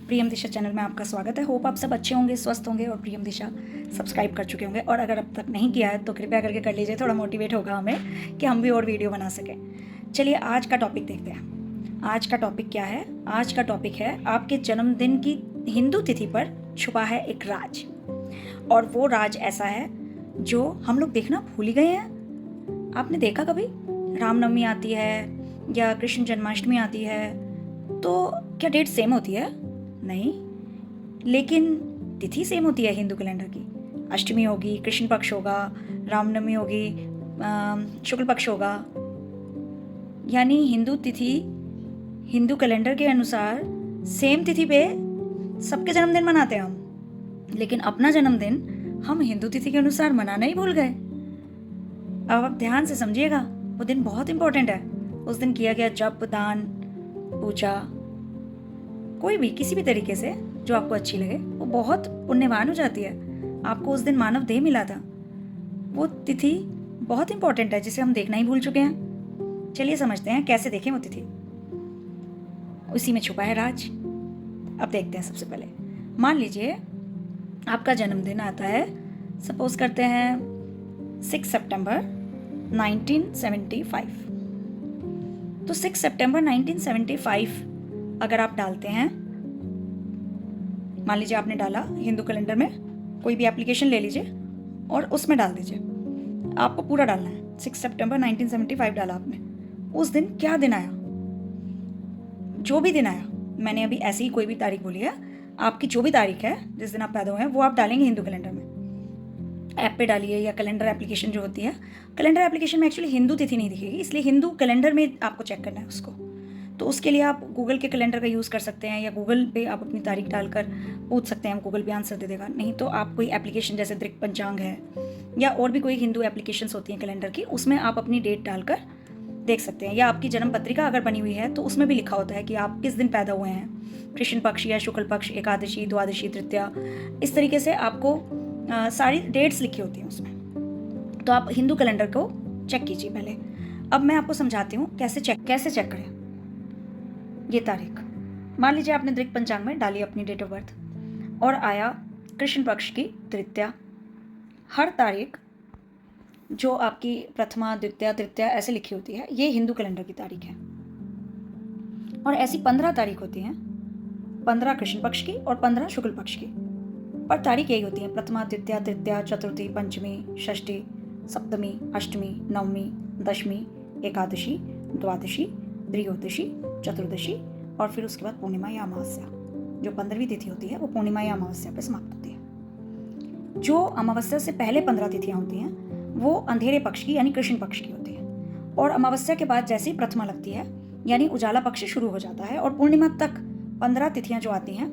प्रियम दिशा channel में आपका स्वागत है। होप आप सब अच्छे होंगे, स्वस्थ होंगे और प्रियम दिशा सब्सक्राइब कर चुके होंगे। और अगर अब तक नहीं किया है तो कृपया करके कर लीजिए, थोड़ा मोटिवेट होगा हमें कि हम भी और वीडियो बना सकें। चलिए आज का टॉपिक देखते हैं। आज का टॉपिक क्या है? आज का टॉपिक है आपके जन्मदिन की हिंदू तिथि पर छुपा है एक राज। और वो राज ऐसा है जो हम लोग देखना भूल ही गए हैं। आपने देखा कभी रामनवमी आती है या कृष्ण जन्माष्टमी आती है तो क्या डेट सेम होती है? नहीं, लेकिन तिथि सेम होती है हिंदू कैलेंडर की। अष्टमी होगी, कृष्ण पक्ष होगा, रामनवमी होगी, शुक्ल पक्ष होगा। यानी हिंदू तिथि हिंदू कैलेंडर के अनुसार सेम तिथि पे सबके जन्मदिन मनाते हैं हम, लेकिन अपना जन्मदिन हम हिंदू तिथि के अनुसार मनाना ही भूल गए। अब आप ध्यान से समझिएगा, वो दिन बहुत इंपॉर्टेंट है। उस दिन किया गया जप, दान, पूजा, कोई भी किसी भी तरीके से जो आपको अच्छी लगे, वो बहुत पुण्यवान हो जाती है। आपको उस दिन मानव देह मिला था। वो तिथि बहुत इंपॉर्टेंट है जिसे हम देखना ही भूल चुके हैं। चलिए समझते हैं कैसे देखें वो तिथि। उसी में छुपा है राज। अब देखते हैं। सबसे पहले मान लीजिए आपका जन्मदिन आता है, सपोज करते हैं 6 सितंबर 1975। तो 6 सितंबर 1975 अगर आप डालते हैं, मान लीजिए आपने डाला हिंदू कैलेंडर में, कोई भी एप्लीकेशन ले लीजिए और उसमें डाल दीजिए। आपको पूरा डालना है। 6 सितंबर 1975 डाला आपने। उस दिन क्या दिन आया? जो भी दिन आया, मैंने अभी ऐसे ही कोई भी तारीख बोली है, आपकी जो भी तारीख है जिस दिन आप पैदा हुए हैं वो आप डालेंगे हिंदू कैलेंडर में। ऐप पे डालिए या कैलेंडर एप्लीकेशन जो होती है। कैलेंडर एप्लीकेशन में एक्चुअली हिंदू तिथि नहीं दिखेगी, इसलिए हिंदू कैलेंडर में आपको चेक करना है उसको। तो उसके लिए आप गूगल के कैलेंडर का यूज़ कर सकते हैं या गूगल पे आप अपनी तारीख डालकर पूछ सकते हैं, गूगल भी आंसर दे देगा। नहीं तो आप कोई एप्लीकेशन जैसे दृक पंचांग है या और भी कोई हिंदू एप्लीकेशंस होती हैं कैलेंडर की, उसमें आप अपनी डेट डालकर देख सकते हैं। या आपकी जन्म पत्रिका अगर बनी हुई है तो उसमें भी लिखा होता है कि आप किस दिन पैदा हुए हैं, कृष्ण पक्ष या शुक्ल पक्ष, एकादशी, द्वादशी, तृतीया, इस तरीके से आपको सारी डेट्स लिखी होती हैं उसमें। तो आप हिंदू कैलेंडर को चेक कीजिए पहले। अब मैं आपको समझाती हूँ कैसे चेक करें ये तारीख। मान लीजिए आपने दृक पंचांग में डाली अपनी डेट ऑफ बर्थ और आया कृष्ण पक्ष की तृतीया। हर तारीख जो आपकी प्रथमा, द्वितीया, तृतीया ऐसे लिखी होती है, ये हिंदू कैलेंडर की तारीख है। और ऐसी 15 तारीख होती हैं, 15 कृष्ण पक्ष की और 15 शुक्ल पक्ष की। पर तारीख यही होती है: प्रथमा, द्वितीया, तृतीया, चतुर्थी, पंचमी, षष्ठी, सप्तमी, अष्टमी, नवमी, दशमी, एकादशी, द्वादशी, त्रयोदशी, चतुर्दशी और फिर उसके बाद पूर्णिमा या अमावस्या। जो 15वीं तिथि होती है वो पूर्णिमा या अमावस्या पर समाप्त होती है। जो अमावस्या से पहले 15 तिथियां होती हैं वो अंधेरे पक्ष की यानी कृष्ण पक्ष की होती है। और अमावस्या के बाद जैसे ही प्रथमा लगती है यानी उजाला पक्ष शुरू हो जाता है और पूर्णिमा तक 15 तिथियां जो आती हैं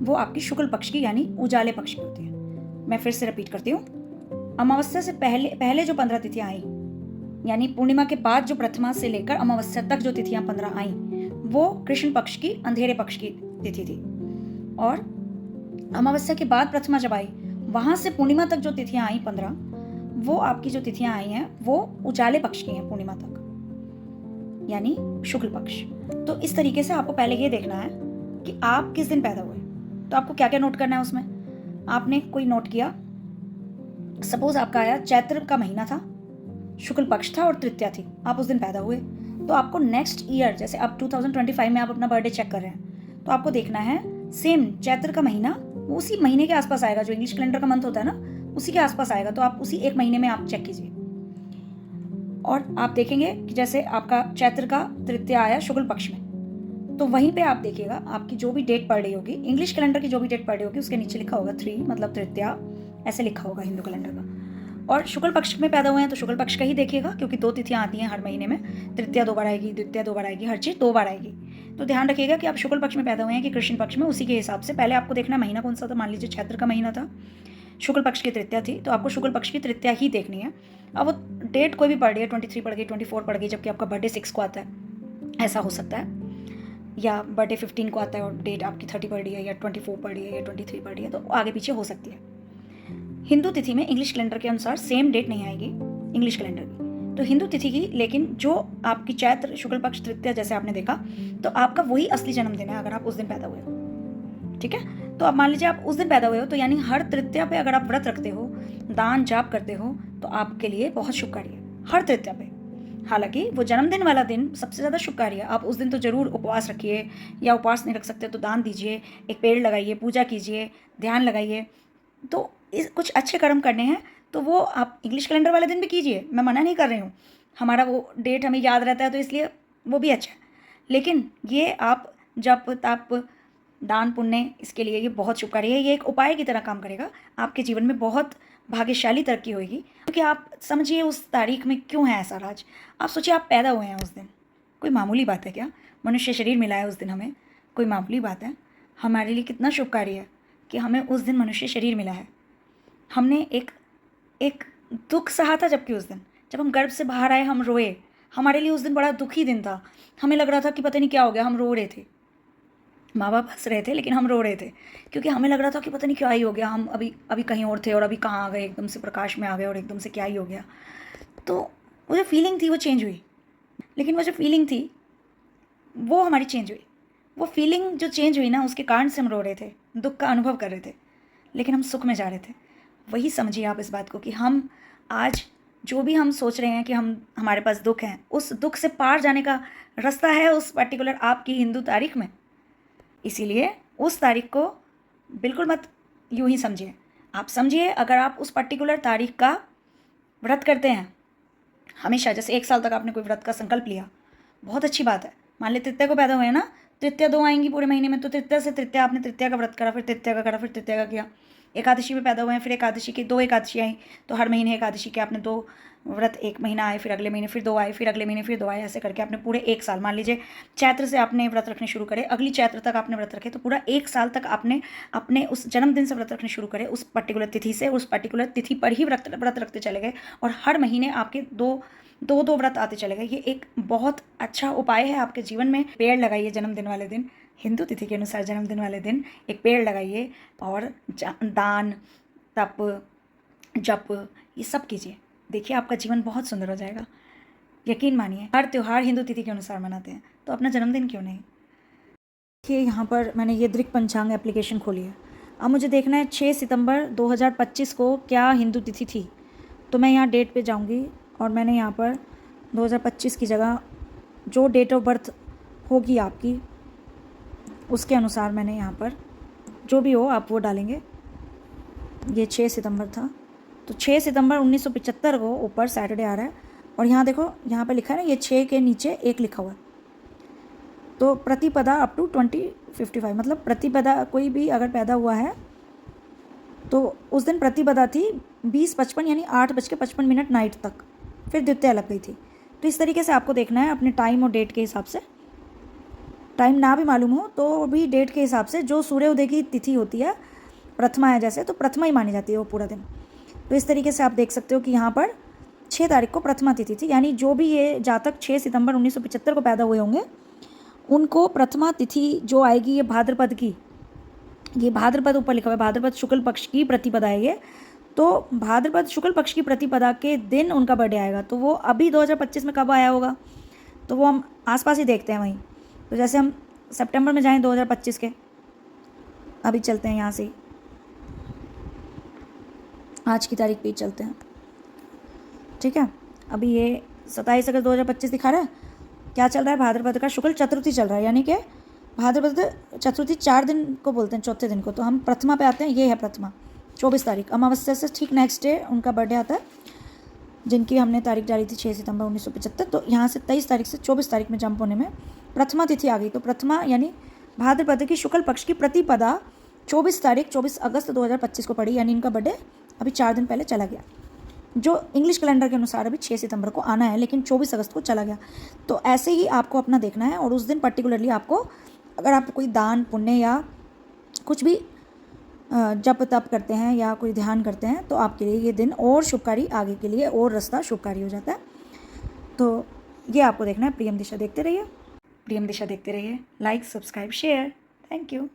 वो आपकी शुक्ल पक्ष की यानी उजाले पक्ष की होती है। मैं फिर से रिपीट करती हूँ। अमावस्या से पहले जो 15 तिथियां आई यानी पूर्णिमा के बाद जो प्रथमा से लेकर अमावस्या तक जो तिथियां 15 आई वो कृष्ण पक्ष की अंधेरे पक्ष की तिथि थी। और अमावस्या के बाद प्रथमा जब आई, वहां से पूर्णिमा तक जो तिथियां आई 15, वो आपकी जो तिथियां आई हैं वो उजाले पक्ष की हैं पूर्णिमा तक यानी शुक्ल पक्ष। तो इस तरीके से आपको पहले ये देखना है कि आप किस दिन पैदा हुए। तो आपको क्या क्या नोट करना है उसमें। आपने कोई नोट किया, सपोज आपका आया चैत्र का महीना था, शुक्ल पक्ष था और तृतीया थी, आप उस दिन पैदा हुए। तो आपको नेक्स्ट ईयर, जैसे अब 2025 में आप अपना बर्थडे चेक कर रहे हैं, तो आपको देखना है सेम चैत्र का महीना उसी महीने के आसपास आएगा, जो इंग्लिश कैलेंडर का मंथ होता है ना, उसी के आसपास आएगा। तो आप उसी एक महीने में आप चेक कीजिए और आप देखेंगे कि जैसे आपका चैत्र का तृतीया आया शुक्ल पक्ष में, तो वहीं पे आप देखिएगा आपकी जो भी डेट पड़ रही होगी, इंग्लिश कैलेंडर की जो भी डेट पड़ रही होगी, उसके नीचे लिखा होगा 3 मतलब तृतीया, ऐसे लिखा होगा हिंदू कैलेंडर का। और शुक्ल पक्ष में पैदा हुए हैं तो शुक्ल पक्ष का ही देखिएगा, क्योंकि 2 तिथियां आती हैं हर महीने में। तृतीया 2 बार आएगी, द्वितीया 2 बार आएगी, हर चीज़ 2 बार आएगी। तो ध्यान रखिएगा कि आप शुक्ल पक्ष में पैदा हुए हैं कि कृष्ण पक्ष में, उसी के हिसाब से पहले आपको देखना महीना कौन सा था। मान लीजिए चैत्र का महीना था, शुक्ल पक्ष की तृतीया थी, तो आपको शुक्ल पक्ष की तृतीया ही देखनी है। अब वो डेट कोई भी पड़ रही है, 23 पड़ गई, 24 पड़ गई, जबकि आपका बर्थडे 6 को आता है, ऐसा हो सकता है। या बर्थडे 15 को आता है और डेट आपकी 30 पड़ रही है, या 24 पड़ रही है, या 23 पड़ रही है, तो आगे पीछे हो सकती है। हिंदू तिथि में इंग्लिश कैलेंडर के अनुसार सेम डेट नहीं आएगी इंग्लिश कैलेंडर की, तो हिंदू तिथि की। लेकिन जो आपकी चैत्र शुक्ल पक्ष तृतीया जैसे आपने देखा, तो आपका वही असली जन्मदिन है अगर आप उस दिन पैदा हुए। ठीक है। तो अब मान लीजिए आप उस दिन पैदा हुए हो, तो यानी हर तृतीया पे अगर आप व्रत रखते हो, दान जाप करते हो, तो आपके लिए बहुत शुभकारी है हर तृतीया पे। हालांकि वो जन्मदिन वाला दिन सबसे ज़्यादा शुभकारी है। आप उस दिन तो ज़रूर उपवास रखिए, या उपवास नहीं रख सकते तो दान दीजिए, एक पेड़ लगाइए, पूजा कीजिए, ध्यान लगाइए। तो इस कुछ अच्छे कर्म करने हैं तो वो आप इंग्लिश कैलेंडर वाले दिन भी कीजिए, मैं मना नहीं कर रही हूँ। हमारा वो डेट हमें याद रहता है तो इसलिए वो भी अच्छा है। लेकिन ये आप जप तप दान पुण्य, इसके लिए ये बहुत शुभकारी है। ये एक उपाय की तरह काम करेगा, आपके जीवन में बहुत भाग्यशाली तरक्की होगी। क्योंकि आप समझिए उस तारीख में क्यों है ऐसा राज। आप सोचिए आप पैदा हुए हैं उस दिन, कोई मामूली बात है क्या? मनुष्य शरीर मिला है उस दिन हमें, कोई मामूली बात है? हमारे लिए कितना शुभकारी है कि हमें उस दिन मनुष्य शरीर मिला है। हमने एक एक दुख सहा था, जबकि उस दिन जब हम गर्भ से बाहर आए हम रोए। हमारे लिए उस दिन बड़ा दुखी दिन था। हमें लग रहा था कि पता नहीं क्या हो गया, हम रो रहे थे। माँ बाप हंस रहे थे लेकिन हम रो रहे थे, क्योंकि हमें लग रहा था कि पता नहीं क्या ही हो गया। हम अभी अभी कहीं और थे और अभी कहाँ आ गए, एकदम से प्रकाश में आ गए और एकदम से क्या ही हो गया। तो वो जो फीलिंग थी वो चेंज हुई। लेकिन वो जो फीलिंग थी वो हमारी चेंज हुई। वो फीलिंग जो चेंज हुई ना, उसके कारण से हम रो रहे थे, दुख का अनुभव कर रहे थे, लेकिन हम सुख में जा रहे थे। वही समझिए आप इस बात को कि हम आज जो भी हम सोच रहे हैं कि हमारे पास दुख है, उस दुख से पार जाने का रास्ता है उस पर्टिकुलर आपकी हिंदू तारीख में। इसीलिए उस तारीख को बिल्कुल मत यूं ही समझिए। आप समझिए अगर आप उस पर्टिकुलर तारीख का व्रत करते हैं हमेशा, जैसे 1 साल तक आपने कोई व्रत का संकल्प लिया, बहुत अच्छी बात है। मान ली तृतीया को पैदा हुए हैं ना, तृतीया 2 आएंगी पूरे महीने में, तो तृतीया से तृतीया आपने तृतीया का व्रत करा, फिर तृतीया का करा, फिर तृतीया का किया। एकादशी में पैदा हुए हैं, फिर एकादशी की 2 एकादशी आई, तो हर महीने एकादशी के आपने 2 व्रत, 1 महीना आए, फिर अगले महीने फिर 2 आए, फिर अगले महीने फिर 2 आए, ऐसे करके आपने पूरे 1 साल, मान लीजिए चैत्र से आपने व्रत रखने शुरू करे, अगली चैत्र तक आपने व्रत रखे, तो पूरा 1 साल तक आपने अपने उस जन्मदिन से व्रत रखने शुरू करे, उस पर्टिकुलर तिथि से, उस पर्टिकुलर तिथि पर ही व्रत रखते चले गए, और हर महीने आपके दो व्रत आते चले गए। ये एक बहुत अच्छा उपाय है आपके जीवन में। पेड़ लगाइए जन्मदिन वाले दिन, हिंदू तिथि के अनुसार जन्मदिन वाले दिन एक पेड़ लगाइए, और दान तप जप ये सब कीजिए। देखिए आपका जीवन बहुत सुंदर हो जाएगा। यकीन मानिए, हर त्यौहार हिंदू तिथि के अनुसार मनाते हैं, तो अपना जन्मदिन क्यों नहीं। देखिए यहाँ पर मैंने ये दृक पंचांग एप्लीकेशन खोली है। अब मुझे देखना है 6 सितंबर 2025 को क्या हिंदू तिथि थी। तो मैं यहाँ डेट पे जाऊँगी और मैंने यहाँ पर 2025 की जगह जो डेट ऑफ बर्थ होगी आपकी उसके अनुसार मैंने यहाँ पर जो भी हो आप वो डालेंगे। ये 6 सितंबर था, तो 6 सितंबर 1975 को ऊपर सैटरडे आ रहा है, और यहाँ देखो यहाँ पे लिखा है ना, ये 6 के नीचे 1 लिखा हुआ है। तो प्रतिपदा अप टू 2055, मतलब प्रतिपदा कोई भी अगर पैदा हुआ है तो उस दिन प्रतिपदा थी 20:55 यानी 8:55 नाइट तक, फिर द्वितीया लग गई थी। तो इस तरीके से आपको देखना है अपने टाइम और डेट के हिसाब से। टाइम ना भी मालूम हो तो भी डेट के हिसाब से, जो सूर्योदय की तिथि होती है प्रथमा है जैसे, तो प्रथमा ही मानी जाती है वो पूरा दिन। तो इस तरीके से आप देख सकते हो कि यहाँ पर 6 तारीख को प्रथमा तिथि थी, यानी जो भी ये जातक 6 सितंबर 1975 को पैदा हुए होंगे उनको प्रथमा तिथि जो आएगी ये भाद्रपद की, ये भाद्रपद ऊपर लिखा हुआ है, भाद्रपद शुक्ल पक्ष की प्रतिपदा है ये। तो भाद्रपद शुक्ल पक्ष की प्रतिपदा के दिन उनका बर्थडे आएगा। तो वो अभी 2025 में कब आया होगा, तो वो हम आसपास ही देखते हैं वहीं। तो जैसे हम सितंबर में जाएं 2025 के, अभी चलते हैं यहाँ से, आज की तारीख पे ही चलते हैं, ठीक है। अभी ये 27 अगस्त 2025 दिखा रहा है। क्या चल रहा है, भाद्रपद का शुक्ल चतुर्थी चल रहा है, यानी कि भाद्रपद चतुर्थी 4 दिन को बोलते हैं, चौथे दिन को। तो हम प्रथमा पे आते हैं, ये है प्रथमा 24 तारीख, अमावस्या से ठीक नेक्स्ट डे उनका बर्थडे आता है, जिनकी हमने तारीख डाली थी 6 सितंबर 1975। तो यहाँ से 23 तारीख से 24 तारीख में जंप होने में प्रथमा तिथि आ गई। तो प्रथमा यानी भाद्रपद की शुक्ल पक्ष की प्रतिपदा 24 अगस्त 2025 को पड़ी, यानी इनका बर्थडे अभी 4 दिन पहले चला गया। जो इंग्लिश कैलेंडर के अनुसार अभी 6 सितंबर को आना है, लेकिन 24 अगस्त को चला गया। तो ऐसे ही आपको अपना देखना है, और उस दिन पर्टिकुलरली आपको, अगर आप कोई दान पुण्य या कुछ भी जप तप करते हैं या कोई ध्यान करते हैं, तो आपके लिए ये दिन और शुभकारी, आगे के लिए और रास्ता शुभकारी हो जाता है। तो ये आपको देखना है। प्रियम दिशा देखते रहिए, प्रियम दिशा देखते रहिए। Like subscribe share. Thank you.